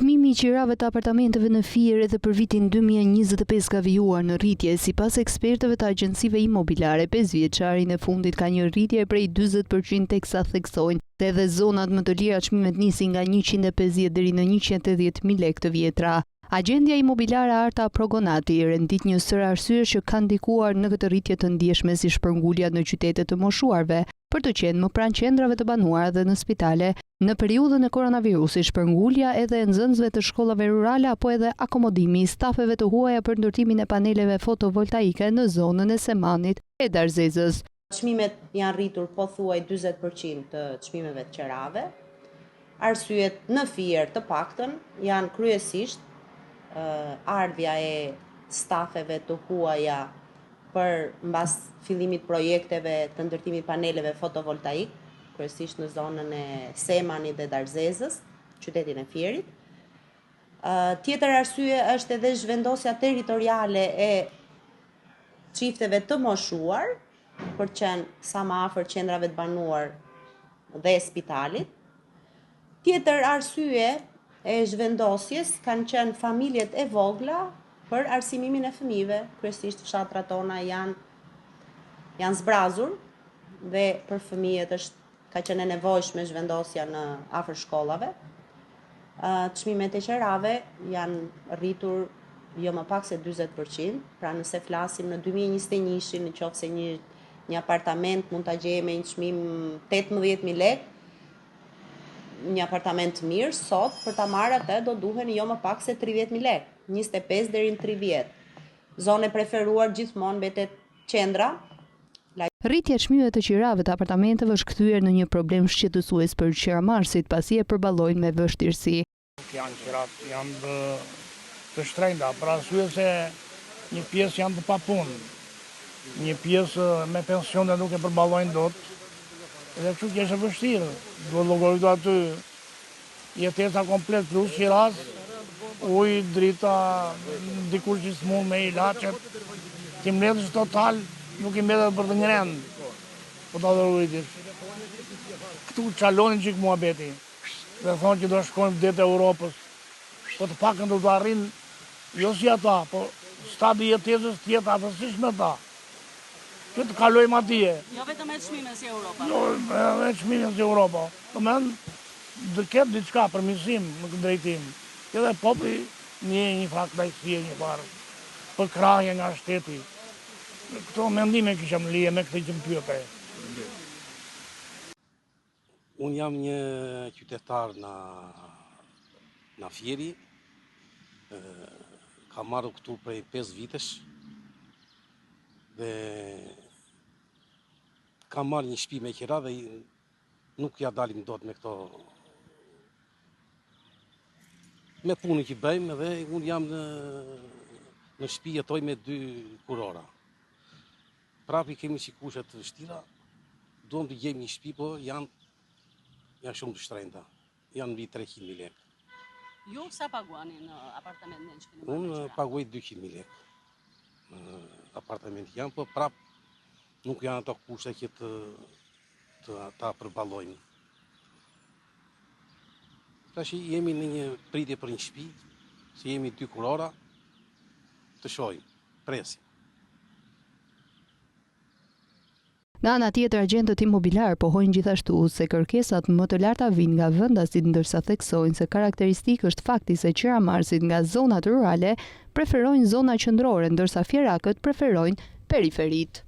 Çmimi i qirave të apartamenteve në Fier edhe për vitin 2025 ka vijuar në rritje. Sipas ekspertëve të agjencive imobiliare, 5-vjeçarin e fundit ka një rritje prej 40% teksa theksojnë se edhe zonat më të lira çmimet nisin nga 150 deri në 180.000 lekë të vjetra. Agjendja imobiliare Arta Progonati rendit një sër arsyesh që kanë ndikuar në këtë rritje të ndjeshme si shpërngulja në qytete të moshuarve, për të qenë më pranë qendrave të banuara dhe në spitale, në periudhën e koronavirusit, shpërngulja edhe e nxënësve të shkollave rurale apo edhe akomodimi i stafeve të huaja për ndërtimin e paneleve fotovoltaike në zonën e Semanit e Darzezës. Çmimet janë rritur pothuaj 40% të çmimeve të qerave. Arsyet në Fier të paktën janë kryesisht ardhja e stafeve të huaja për mbas fillimit projekteve të ndërtimit paneleve fotovoltaik, kryesisht në zonën e Semanit dhe Darzezës, qytetin e Fierit. Tjetër arsye është edhe zhvendosja territoriale e çifteve të moshuar, për të qenë sa më afër qendrave të banuar dhe spitalit. Tjetër arsye e zhvendosjes kanë qenë familjet e vogla për arsimimin e fëmijëve, kryesisht fshatrat tona janë zbrazur dhe për fëmijët ka qenë e nevojshme zhvendosja në afër shkollave. Çmimet e qerave janë rritur jo më pak se 40%, pra nëse flasim në 2021, në qoftë se një apartament mund ta gjejë me një çmim 18.000 lekë, një apartament mirë, sot për ta marrë atë do duhen jo më pak se 30.000 lekë, 25 deri në 30. Zonë e preferuar gjithmonë mbetet qendra. Rritja e çmimeve të qirave të apartamenteve është kthyer në një problem shqetësues për qiramarrësit, pasi e përballojnë me vështirësi. Janë të shtrenjta, për arsye se një pjesë janë të papunë, një pjesë me pensione nuk e përballojnë dot. Dhe kështu që është vështirë, duhet llogaritur aty jetesa komplet plus qiras, ujë, drita, dikur që s'mund me ilaçet, ti mbledhësh total, nuk i mbledhet për të një rend, po ta dhurujtish. Këtu çalonin çik muhabeti, dhe thonë që do shkojmë vdet e Europës, po të pakën do të arrin, jo si ata, po stadi jetesës tjetë atësish me ta. Që të kalojmë atje. Jo vetëm me çmime si Europa. Jo, me çmime si Europa. Do ketë diçka përmirësim në këtë drejtim. Edhe populli një fakt lajësie një parë për krahje nga shteti. Këto mendime kisha më lije me këtë që më pyete. Unë jam një qytetar në Fieri. Kam marrë këtu prej 5 vitesh. Dhe kam marrë një shtëpi me qira dhe nuk ja dalim dot me këto me punën që bëjmë, dhe unë jam në shtëpi jetoj me 2 kurora. Prapi kemi kushet të vështira, duam të gjejmë një shtëpi, po janë shumë të shtrenjta. Janë mbi 300.000 lekë. Ju sa paguani në apartamentin që keni marrë? Unë paguaj 200.000 lekë. Apartamenti janë, po prap nuk janë ato kushte që ta përballojnë. Tash jemi në një pritje për një shtëpi, si jemi 2 kurora, të shohim, presim. Nga ana tjetër, agjentët imobiliar pohojnë gjithashtu se kërkesat më të larta vijnë nga vendasit, ndërsa theksojnë se karakteristikë është fakti se qiramarrësit nga zonat rurale preferojnë zona qendrore, ndërsa fierakët preferojnë periferitë.